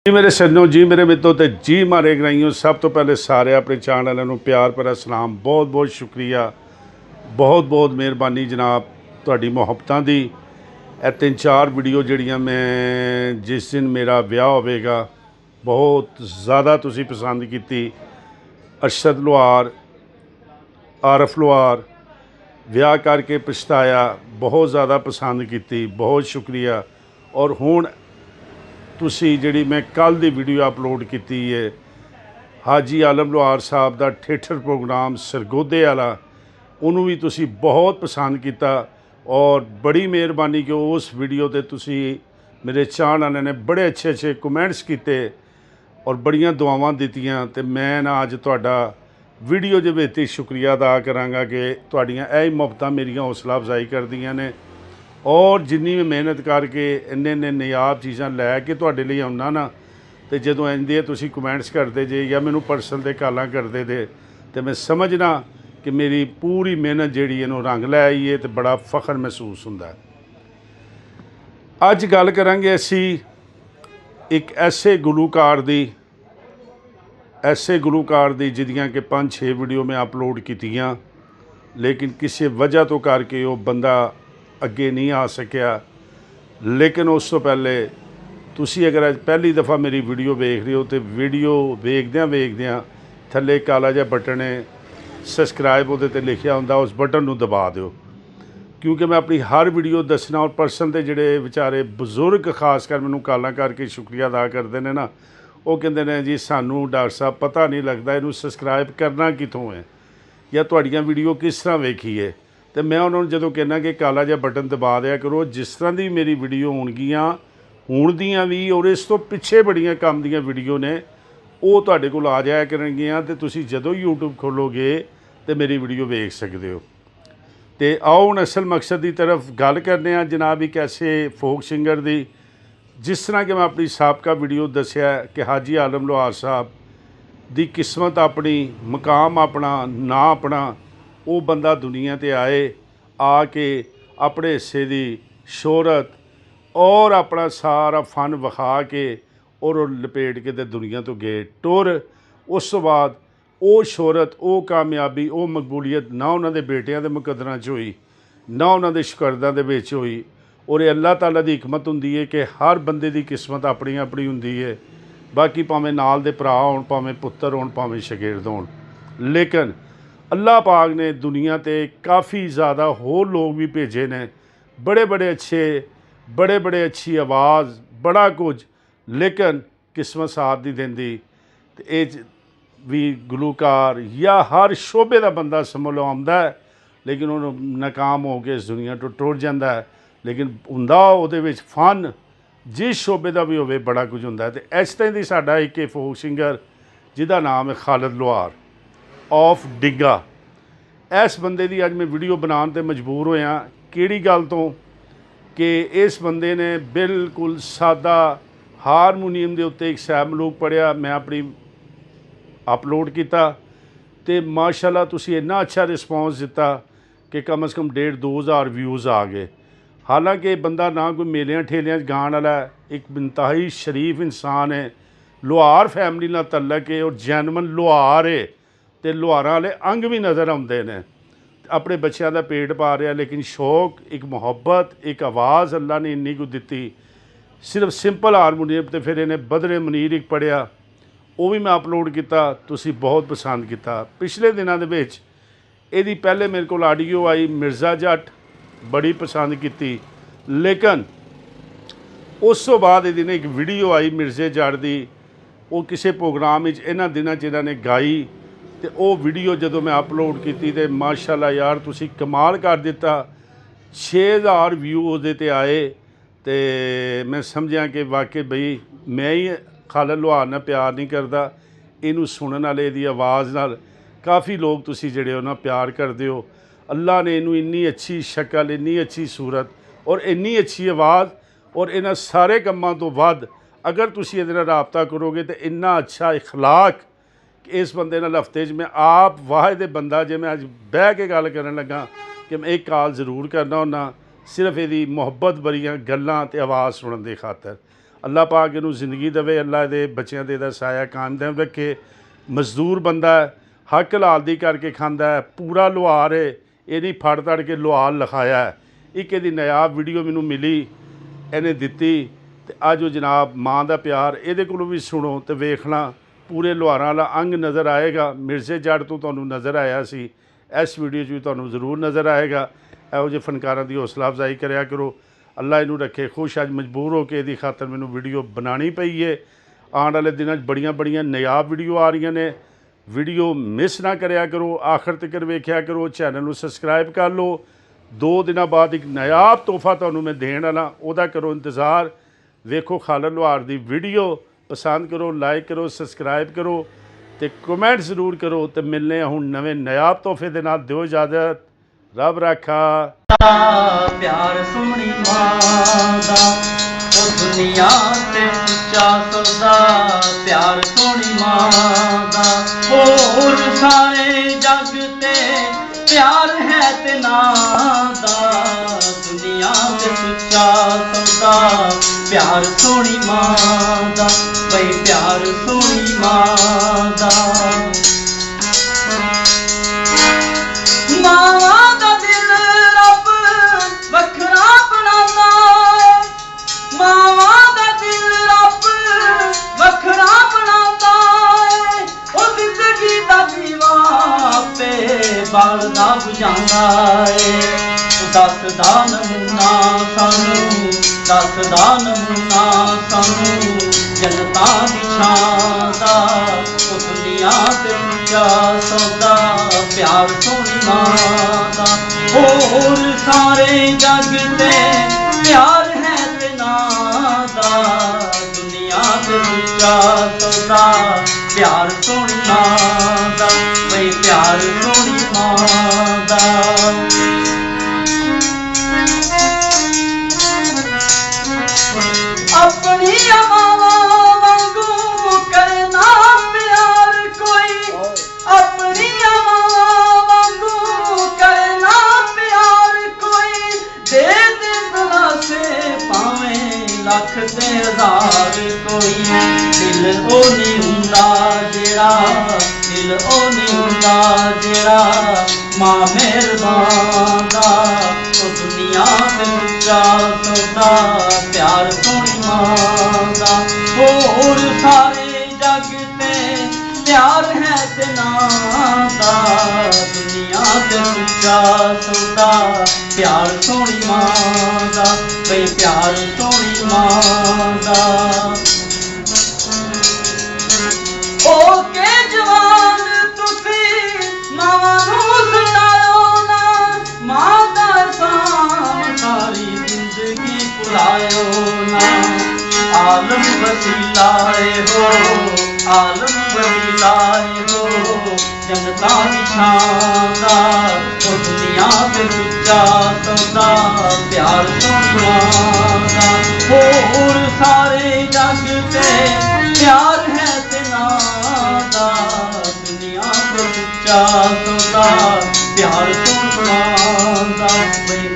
जी मेरे सज्जनों, जी मेरे मित्रों ते जी मारे ग्राइयों, सब तो पहले सारे अपने चैनल वालों प्यार भरा सलाम। बहुत बहुत शुक्रिया, बहुत बहुत मेहरबानी जनाब तुहाडी मुहब्बतां दी। ਇਹ 3-4 ਵੀਡੀਓ ਜਿਹੜੀਆਂ ਮੈਂ ਜਿਸ ਦਿਨ ਮੇਰਾ ਵਿਆਹ ਹੋਵੇਗਾ ਬਹੁਤ ਜ਼ਿਆਦਾ ਤੁਸੀਂ ਪਸੰਦ ਕੀਤੀ। ਅਰਸ਼ਦ ਲੋਹਾਰ, ਆਰਫ ਲੋਹਾਰ, ਵਿਆਹ ਕਰਕੇ ਪਛਤਾਇਆ, ਬਹੁਤ ਜ਼ਿਆਦਾ ਪਸੰਦ ਕੀਤੀ, ਬਹੁਤ ਸ਼ੁਕਰੀਆ। ਔਰ ਹੁਣ ਤੁਸੀਂ ਜਿਹੜੀ ਮੈਂ ਕੱਲ੍ਹ ਦੀ ਵੀਡੀਓ ਅਪਲੋਡ ਕੀਤੀ ਹੈ ਹਾਜੀ ਆਲਮ ਲੋਹਾਰ ਸਾਹਿਬ ਦਾ ਥੀਏਟਰ ਪ੍ਰੋਗਰਾਮ ਸਰਗੋਧੇ ਵਾਲਾ, ਉਹਨੂੰ ਵੀ ਤੁਸੀਂ ਬਹੁਤ ਪਸੰਦ ਕੀਤਾ। और बड़ी मेहरबानी कि उस वीडियो ते तुसी मेरे चाहने वाले ने बड़े अच्छे अच्छे कमेंट्स किए और बड़ियां दुआवां दित्तियां। ते मैं ना अज तुहाडा वीडियो दे विच शुक्रिया अदा करांगा कि तुहाडियां ਇਹ ਮੁਹੱਬਤਾਂ मेरियां हौसला अफजाई करदियां ने। और जिन्नी भी मेहनत करके इन्ने इन्ने नायाब चीज़ां लैके तुहाडे लई आउना ना, ते जदों इंदे तुसी कमेंट्स करदे जे या मैनूं पर्सनल ते गालां करदे जे, ते मैं समझना कि मेरी पूरी मेहनत जिहड़ी इहनूं रंग लै आई है, तो बड़ा फखर महसूस हुंदा है। अज गल करांगे असी एक ऐसे गुलूकार दी जिहदियां कि 5-6 वीडियो मैं अपलोड कीतियां, लेकिन किसी वजह तो करके वो बंदा अगे नहीं आ सकिया। लेकिन उस तो पहले तुसी अगर अज पहली दफ़ा मेरी वीडियो वेख रहे हो, तो वीडियो वेखद्यां थल्ले काला जिहा बटन है सबसक्राइब वो लिखा होंगे, उस बटन को दबा दो, क्योंकि मैं अपनी हर वीडियो दसना। और पर्सन के जोड़े बेचारे बजुर्ग खास कर मैनूं कालां करके शुक्रिया अदा करते हैं ना, वो कहते हैं जी सानू डॉक्टर साहब पता नहीं लगता इनू सबसक्राइब करना कितों है या तुहाड़ियां वीडियो किस तरह वेखी है। तो मैं उन्होंने जो कहना कि काला जिहा बटन दबा दिया करो, जिस तरह की मेरी वीडियो होणगियां हुण दियां भी और इस तो पिछे बड़ियां काम दियां वीडियो ने, वो तुहाडे कोल आ जाया करनगियां। तो तुसीं जदों यूट्यूब खोलोगे तो मेरी वीडियो वेख सकते हो। तो आओ हुण असल मकसद की तरफ गल करने आ जनाब। एक ऐसे फोक सिंगर की, जिस तरह कि मैं अपनी साबका वीडियो दसिया कि हाजी आलम लोहार साहब की किस्मत अपनी, मकाम अपना, ना अपना, वो बंदा दुनिया ते आए, आके अपने हिस्से की शोहरत और अपना सारा फन विखा के और लपेट के ते दुनिया तो गए टुर। उस तो बाद वो शोहरत, वो कामयाबी, वो मकबूलीयत ना उन्होंने बेटियां के मुकदरां च होई, ना उन्होंने शकरदां दे विच होई। और ये अल्लाह ताला की हिकमत हुंदी है कि हर बंदे की किस्मत अपनी अपनी हुंदी है। बाकी भावें नाल दे भरा होण, भावें पुत्तर होण, भावें शगिरद होण, लेकिन अल्लाह पाक ने दुनिया ते काफ़ी ज़्यादा होर लोग भी भेजे ने, बड़े बड़े अच्छे, बड़े बड़े अच्छी आवाज़, बड़ा कुछ, लेकिन किस्मत साथ नहीं देंदी। ते ये भी गुलूकार या हर शोबे का बंदा समझ लो आउंदा है, लेकिन वो नाकाम हो के इस दुनिया तो टुर जाता है। लेकिन हुंदा उहदे विच फन जिस शोबे का भी होवे बड़ा कुछ हुंदा है। तो इस तरह की साडा एक फोक सिंगर जिहदा नाम है खालिद लोहार ऑफ डिगा। इस बंदे की अज मैं वीडियो बनाने ते मजबूर होया, किहड़ी गल तो कि इस बंदे ने बिल्कुल सादा हारमोनीयम के उत्ते एक सैब मलूक पढ़िया, मैं अपनी अपलोड किया, तो माशाअल्लाह तुसी इन्ना अच्छा रिस्पॉन्स दिता कि कम से कम 1.5-2 हज़ार व्यूज़ आ गए। हालांकि बंदा ना कोई मेलियां ठेलियां गाने वाला है, एक इंतहाई शरीफ इंसान है, लोहार फैमिली नाल तल्लक है और जैनवन लोहार है। तो लोहारां वाले अंग भी नज़र आउंदे ने, अपने बच्चों का पेट पा रहा, लेकिन शौक, एक मुहब्बत, एक आवाज़ अल्लाह ने इन्नी को दी। सिर्फ सिंपल हारमोनीयम। तो फिर इन्हें बदरे मनीर एक पढ़िया, वो भी मैं अपलोड किया, तुसी बहुत पसंद किया। पिछले दिनों के विच इहदी पहले मेरे को आडियो आई मिर्ज़ा जट, बड़ी पसंद की, लेकिन उस तो बाद इहदी एक वीडियो आई मिर्ज़े जट की, वो किसी प्रोग्राम इन्हां दिनां च इन्हां ने गाई। तो वो वीडियो जदों मैं अपलोड की तो माशाअल्लाह यार तुसी कमाल कर दिता। 6000 व्यू उहदे ते आए। तो मैं समझा कि वाकई बई मैं ही खालिद लोहार नाल प्यार नहीं करता, इनू सुनने वाले इहदी आवाज़ नाल काफ़ी लोग तुसी जिहड़े हो ना प्यार करते हो। अल्लाह ने इनू इन्नी अच्छी शक्ल, इन्नी अच्छी सूरत और इन्नी अच्छी आवाज़ और इन्हां सारे कम्मां तो वध अगर तुसी इहदे नाल राबता करोगे तो इन्ना अच्छा इखलाक कि इस बंदे नाल हफ्ते च मैं आप वाहिद बंदा जे मैं अज बह के गल करन लगा कि मैं एक कॉल जरूर करना हुन्ना, सिर्फ इहदी मुहब्बत भरियां गल्लां ते आवाज़ सुनने की खातर। ਅੱਲਾ ਪਾਕ ਇਹਨੂੰ ਜ਼ਿੰਦਗੀ ਦੇਵੇ, ਅੱਲਾ ਇਹਦੇ ਬੱਚਿਆਂ ਦੇ ਦਾ ਸਾਇਆ ਕਾਇਮ ਰੱਖੇ। ਮਜ਼ਦੂਰ ਬੰਦਾ ਹੈ, ਹੱਕ ਹਲਾਲ ਦੀ ਕਰਕੇ ਖਾਂਦਾ ਹੈ, ਪੂਰਾ ਲੁਹਾਰ ਹੈ, ਇਹ ਨਹੀਂ ਫੜ ਤੜ ਕੇ ਲੁਹਾਰ ਲਿਖਾਇਆ ਹੈ। ਇੱਕ ਇਹਦੀ ਨਾਯਾਬ ਵੀਡੀਓ ਮੈਨੂੰ ਮਿਲੀ, ਇਹਨੇ ਦਿੱਤੀ, ਤੇ ਅੱਜ ਉਹ ਜਨਾਬ ਮਾਂ ਦਾ ਪਿਆਰ ਇਹਦੇ ਕੋਲੋਂ ਵੀ ਸੁਣੋ ਤੇ ਵੇਖਣਾ, ਪੂਰੇ ਲੁਹਾਰਾਂ ਵਾਲਾ ਅੰਗ ਨਜ਼ਰ ਆਏਗਾ। ਮਿਰਜ਼ੇ ਜੱਟ ਤੋਂ ਤੁਹਾਨੂੰ ਨਜ਼ਰ ਆਇਆ ਸੀ, ਇਸ ਵੀਡੀਓ 'ਚ ਵੀ ਤੁਹਾਨੂੰ ਜ਼ਰੂਰ ਨਜ਼ਰ ਆਏਗਾ। ਇਹੋ ਜਿਹੇ ਫਨਕਾਰਾਂ ਦੀ ਹੌਸਲਾ ਅਫਜ਼ਾਈ ਕਰਿਆ ਕਰੋ। ਅੱਲਾ ਇਹਨੂੰ ਰੱਖੇ ਖੁਸ਼। ਅੱਜ ਮਜਬੂਰ ਹੋ ਕੇ ਇਹਦੀ ਖਾਤਰ ਮੈਨੂੰ ਵੀਡੀਓ ਬਣਾਉਣੀ ਪਈ ਹੈ। ਆਉਣ ਵਾਲੇ ਦਿਨਾਂ 'ਚ ਬੜੀਆਂ ਨਾਯਾਬ ਵੀਡੀਓ ਆ ਰਹੀਆਂ ਨੇ, ਵੀਡੀਓ ਮਿਸ ਨਾ ਕਰਿਆ ਕਰੋ, ਆਖਰ ਤੱਕ ਵੇਖਿਆ ਕਰੋ। ਚੈਨਲ ਨੂੰ ਸਬਸਕ੍ਰਾਈਬ ਕਰ ਲਓ। 2 ਦਿਨਾਂ ਬਾਅਦ ਇੱਕ ਨਾਯਾਬ ਤੋਹਫਾ ਤੁਹਾਨੂੰ ਮੈਂ ਦੇਣ ਵਾਲਾ, ਉਹਦਾ ਕਰੋ ਇੰਤਜ਼ਾਰ। ਵੇਖੋ ਖਾਲਦ ਲੁਹਾਰ ਦੀ ਵੀਡੀਓ, ਪਸੰਦ ਕਰੋ, ਲਾइक करो, सब्सक्राइब करो तो कमेंट ज़रूर करो। तो मिलने हूँ नवे नायाब तोहफे के नाल। दिओ इजाजत, रब राखा। प्यार सोनी मां दा ओ दुनिया ते सच्चा सौदा, प्यार सोनी मां दा होर सारे जग ते प्यार है ते ना दा, दुनिया ते सच्चा सौदा, प्यार सोनी मां दा, बई प्यार सोनी मां दा। मावा दा दिल रब वखरा बनांदा है, मावा दा दिल रब वखरा बनांदा है, ओ जिंदगी दा दीवा पे बालदा बुझांदा है। दसदा नमूना सानू, दसदा नमूना सानू जनता दी छां दा, ओ दुनिया ते सच्चा सौदा, प्यार सोनी मां दा होर सारे जग ते प्यार है ते ना दा, दुनिया ते सच्चा सौदा, प्यार सोनी मां दा, बई प्यार सोनी मां दा। अपनी मावा वांगू करना प्यार कोई, अपनी मावा वांगू करना प्यार कोई, दे दे से पावे लख ते हजार कोई, दिल ओ नहीं हुंदा जेड़ा, दिल ओ नहीं हुंदा जेड़ा मां मेहरबान दा, ओ दुनिया ते सच्चा सौदा, प्यार सोनी मां दा होर सारे जग ते प्यार है ते ना दा, दुनिया ते सच्चा सौदा, प्यार सोनी मां दा, बई प्यार सोनी मां दा। ओ के जवान तुसी मावां नूं सतायो ना, मां दा एहसान सारी जिंदगी भुलायो ना। आलम वसीलाए हो, आलम वसीलाए हो, जनता दी छां दा, ओ दुनिया ते सच्चा सौदा, प्यार सोनी मां दा होर सारे जग ते प्यार है ते ना दा, दुनिया ते सच्चा सौदा, प्यार सोनी मां दा, बई